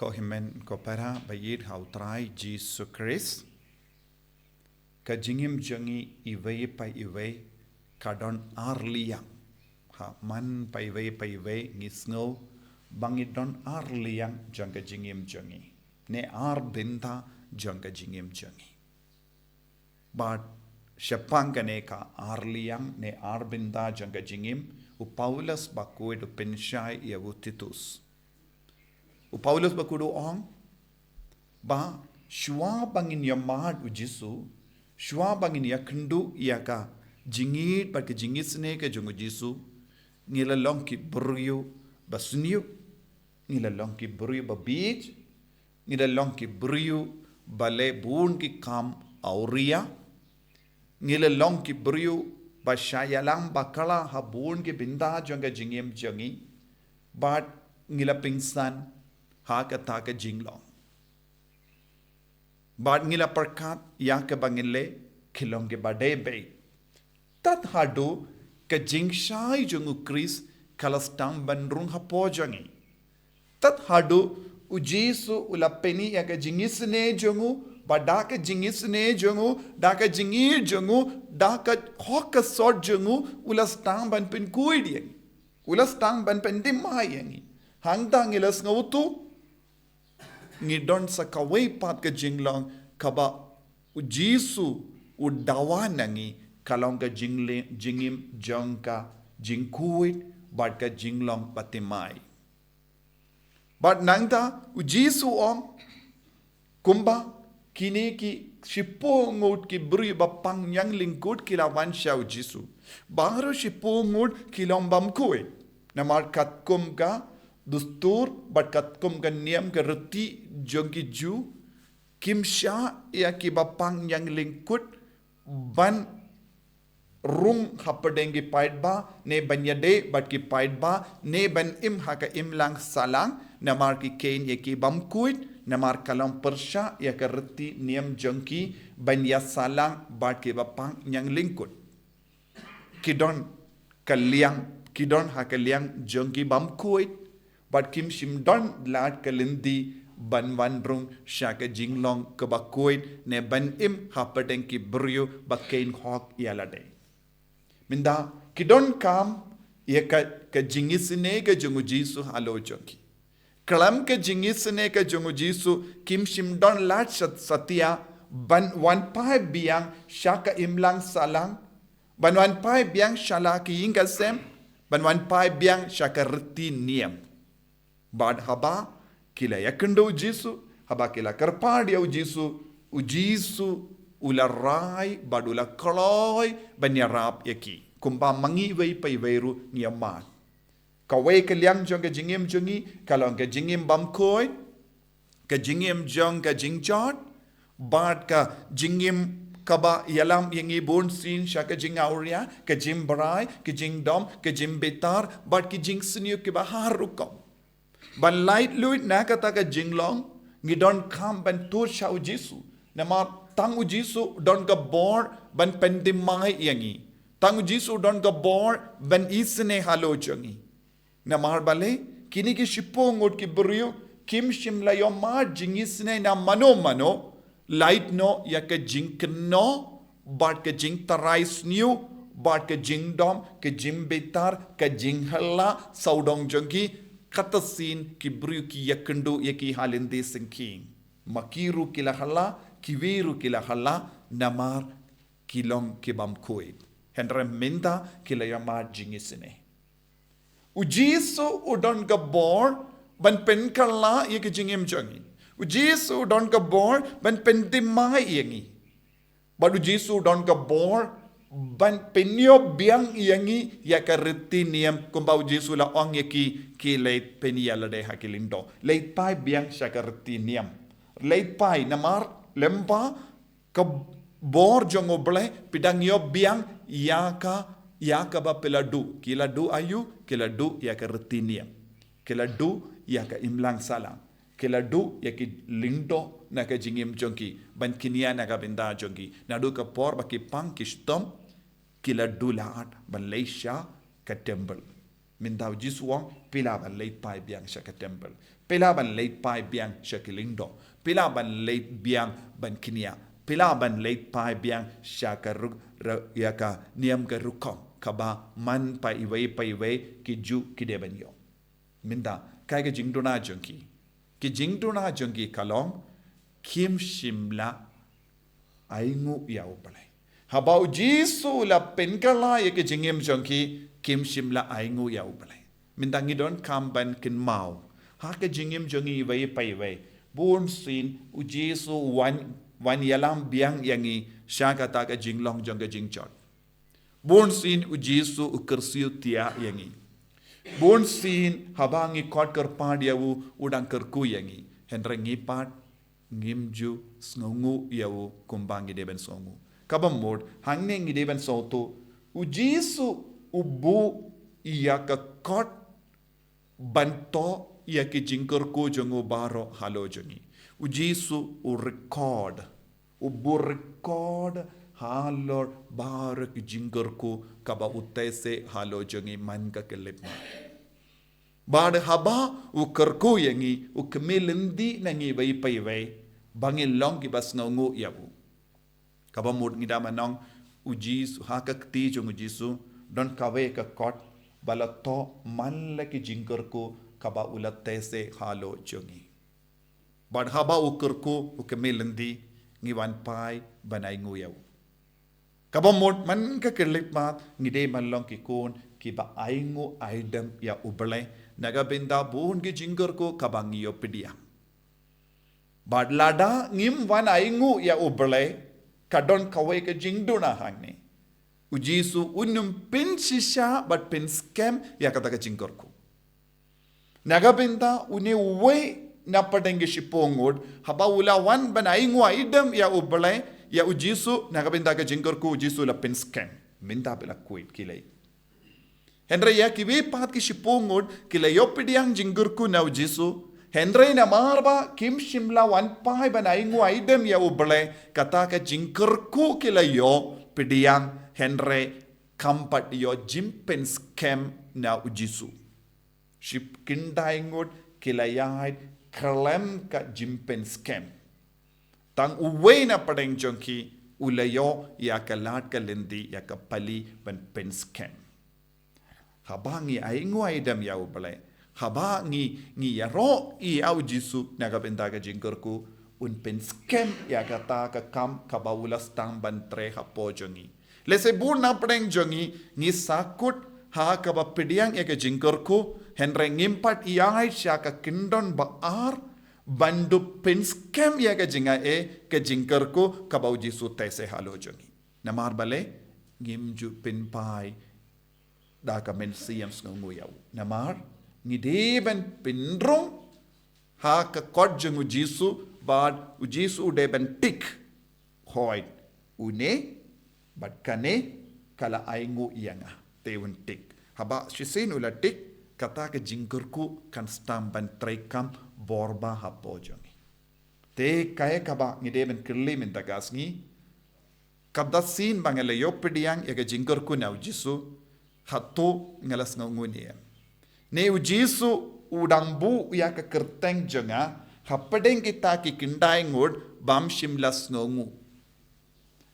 Kohimen kopera bayid hautrai Jisu Christ. Kajingim jangi iway pa iway kadon arliang. Ha man pa iway ngisngo bangidon arliang jang kajingim jangi. Ne arbinta jang kajingim jangi. But Shapang ka arliang ne arbinta jang kajingim u Paulus bakuid u pensyai ia utitus. U Paulus bakudo ong ba shwa bangin yamad u Jisu shwa bangin yakendu ka jingit ba ke jingit sne ke jungu Jisu ngila long ki buryu basniu ngila long ki buryu ba beach ngila long ki buryu bale bun ki kam auria ngila long ki buryu ba shayalang bakala ha bun ki binda jonga jingim jangi but ngila pingsan ha ka ta ka jinglong bad ngila perkat ya ke bangile kilong ke badebe tat hadu ke jingshai jungu Kris kalastang bandrung hapo jangi tat hadu u Jisu ula peni ya ke jingisne jungu bada ke jingisne jungu da ke jingir jungu da ka hok sort jungu ula stang ban pen kuidie ula stang ban pen dimai yangi hangdang ilas ngautu ngidon sa kaway pat ka jinglong kaba u Jisu u dawa nangi kalong ka jingim jongka jingkuit bad ka jinglong patimai bad nangta u Jisu ong kumba kini ki shipo ngut ki bri bapang yang lingkut kila wansha u Jisu baru shipo ngut kilong bamkuit namar kat kum ka Dustur batkat kum kan Niam ke reti jongi ju kim sha ya ki bapang yang lingkut ban rung hapadengi paidba ne banyade bat ki paidba ne ban im haka imlang salang namar ki kain ya ki bamkuit namar kalam persha ya ke reti Niam jongi banya salang bat ki bapang yang lingkut kidon kaliang kidon haka liang jongi bamkuit but kim shim don lat kalindi ban wandrung shaka jinglong kebakuit ne ban im hapateng ki bryu bakain hok yalade minda kidon kam ye ka jingisne ka jungu Jisu halo jongi kalam ka jingisne ka jungu Jisu kim shim don lat satya ban wan pai biang shaka imlang salang ban wan pai biang shala ki ingasem ban wan pai biang shaka reti Niam bad haba kila yakendo Jisu haba kila karpadia u Jisu ula rai badula koloi banyarap yaki kumba mangi wei pai weiru niamat kawai ke liang jong ke jingim jongi kalong ke jingim bamkoi ke jingim jong ke jingjot bad ka jingim kaba yalam yangi bon sin shaka jingauria ke jim barai ke jingdom ke jim betar bad ki jing sniu ke bahar rukom ban light luit na kata ka jinglong ngidon kam ban tur shau Jisu nama tang u Jisu don ka bor ban pendimai yangi tang u Jisu don ka bor ban isne halo changi namar bale kini ki shipo ngot ki brio kim shim la yoma jingisne na mano light no ya ka jinkno bat ka jing tarai sniu bat ka jingdom ka jimbetar ka jinghalla saudong jongi katasin ki bru ki yakendu yaki halinde singking makiru kila hala kiwiru kila hala namar kilong kibam koid hendra minda kila yama jingisine u Jisu udon ka bor ban pen kala yaki jingim jangi u Jisu udon ka bor ban pen dimai yangi badu Jisu udon ka bor ban pynïoh biang yangi ya ka reti Niam kumbau Jisu la ong yaki ki leit penia lade hakilindo leit pai biang shaka reti Niam leit pai namar lempa ka bor jongo ble pidangyo biang ya ka ba peladu kiladu ayu kiladu ya ka reti Niam kiladu ya ka imlang salang kiladu ya ki lindo na ka jingim jongi ban kinia na ka binda jongi nadu ka por ba ki pang kistom kila dulat ban leisha ka temple min daw Jisu wang pila ban leit pai biang sha ka temple Pila ban late pai biang shakilindo. Pila ban late biang ban kinia. Pila ban late pai biang shakaruk yaka niam ka rukom. Kaba man pa iway ki ju ki deban yo. Minda kai ka jingduna junki. Ki jingduna junki kalong kim shimla aingu ya upalay. Habau Jisu la penkala ya ki jingim junki kim shimla aingu ya upalay. Minda ngidon kamban kin mau. Ha ka jingim jungi iway. Bun sin u Jisu wan yalam biang yangi shakata ka jinglong jong ka jingchot. Bun sin u Jisu u kersiu tia yangi. Bun sin habangi kot kerpad yawu udang kerku yangi. Henry ngipat ngimju sngongu yawu kumbangi deben songu. Kabamod hangne ngi deben soto u Jisu ubu iya ka kot banto iya ki jingkerku jongu baro halo jongi. U Jisu u record halor baro ki jingkerku kaba utese halo jongi man ka kelipma. Bad haba u kerku yangi u kemelendi nangi vai bangi long ki bas ngongu yabu. Kaba mud ngida manong u Jisu hakak ti jong u Jisu don kawe ka kot balato man la ki jingkerku kaba ulatese halo jongi. Bad haba u kerku u kemelendi ngiwan pai banai nguyau. Kaba mud man ka kelipmat ngide malong ki kun ki ba aingu aidam ya ubale naga binda buhun ki jingkerku kabangi yo pidiam. Bad lada ngim wan aingu ya ubale kadon kawai ke jingduna hangne. U Jisu unum pin shisha but pin scam ya kata ke jingkerku. Naga binda une uwe na padenge shipongod haba ula wan ban aingu aidam ya ubale ya u Jisu naga binda ke jingkerku u Jisu la pin scam. Minta pela kuit kilai. Henry ya kiwi pat ki shipongod kila yopidiang jingurku na Jisu. Henry na marba kim shimla wan pai banaingu aidem ya ubale kata ka jingurku kila yo pidiang Henry kampat yo jimpen scam na Jisu. Ship kindaingod kila yaid kalem ka jimpen scam. Tang uwe na padeng jonki ulayo ya kalat ka lendi ya ka pali ban pen scam. Habangi aingu aidam ya ubale. Habangi ngi yaro i au Jisu nagabenda ka jingkerku un pen scam ya kata ka kam kabaulas tang bantre hapo jongi. Lese bur na preng jongi ngi sakut ha kaba pidiang ya ka jingkerku henre ngimpat iai sya ka kindon baar bandu pen scam ya ka jinga ka jingkerku kabau Jisu tese halo jongi. Namar bale ngimju pen pai da ka men siam sngongu yau. Namar ngideben pindrong ha ka kot jeng u Jisu bad u Jisu deben tik hoid une bad kane kala aingu ianga teun tik. Haba shisin ula tik kata ka jingkerku kan stamban trekam borba hapo jongi. Te kaya kaba ngideben kirli min tagasngi kadasin bangale yopidiang ya ka jingkerku na u Jisu hato ngalas ngungunia. Ne u Jisu udang bu ya ka kerteng jenga hapadeng kita ki kindai ngud bam shimlas ngungu.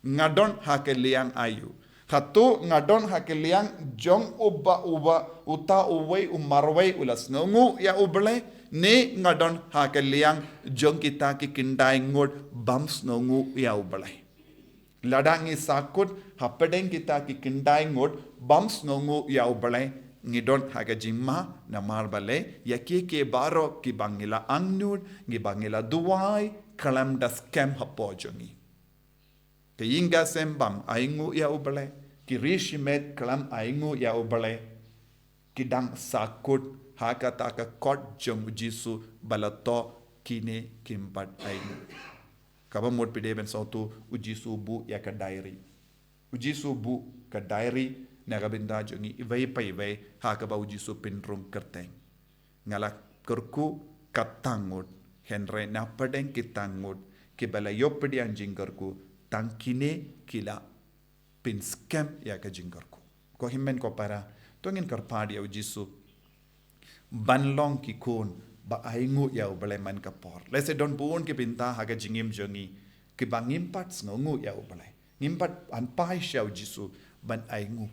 Ngadon hakeliang ayu. Hato ngadon hakeliang jong uba uta uwei umarwei ulas ngungu ya ubele ne ngadon hakeliang jong kita ki kindai ngud bam snungu ya ubele. Ladangi sakut hapadeng kita ki kindai ngud bams ngongu ya ubale ngidon haga jimma na marbale ya ke baro ki bangila angnud ngi bangila duwai kalam das kem hapojongi. Ke inga sembam aingu ya ubale ki rishimet kalam aingu ya ubale ki dang sakut hakata ka kot jong Jisu balato kine kimpat aingu. Kaba mod pide ben sautu u Jisu bu ya ka diary. U Jisu bu ka diary na kabinda jongi iway pa iway ha ka ba u Jisu pinrung kerteng. Ngala kerku katangut henre na padeng kitanggut ki bala yopedi anjing kerku tangkine kila pin scam ya ka jingkerku. Ko himmen ko para tongin karpadi u Jisu banlong ki kun ba ai ngu yau balai man kapor le se don bun ke pinta ha ga jingim jongi ke bangim pat ngu yau balai ngimpat an pai shau Jisu ban ai ngu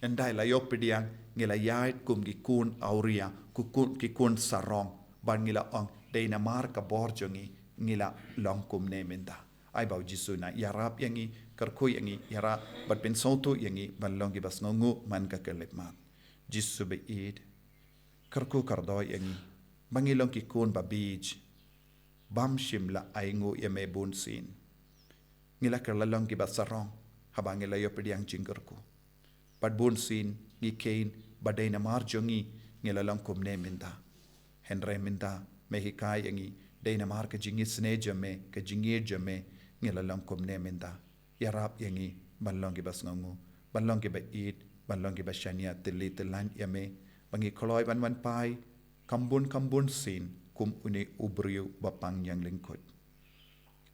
endai la yok pidiang ngila yait kum ki kun auria ku kun ki kun sarong ban ngila ong deina mar ka bor jongi ngila long kum ne menda ai bau Jisu na yarap yangi karkui yangi yara bat pin sautu yangi ban long ki bas ngu man ka kelep mat Jisu be id karku kardo yangi bangilong ki kun ba bij bam shimla ai ngu yame bun sin ngila kerlalong ki basarong habang ngila yo pediang jinggerku pad bun sin ngi kain badai na marjongi ngila long kumne minda henre minda mehikai yangi dai na mar ka jingi sne jame ka jingi jame ngila long kumne minda yarap yangi balong ki basngongu balong ki ba eat balong ki bashania tili tilan yame bangi koloi ban pai kambun sin kum uni ubriu bapang yang lingkut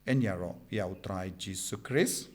en yaro yau try Jesus Christ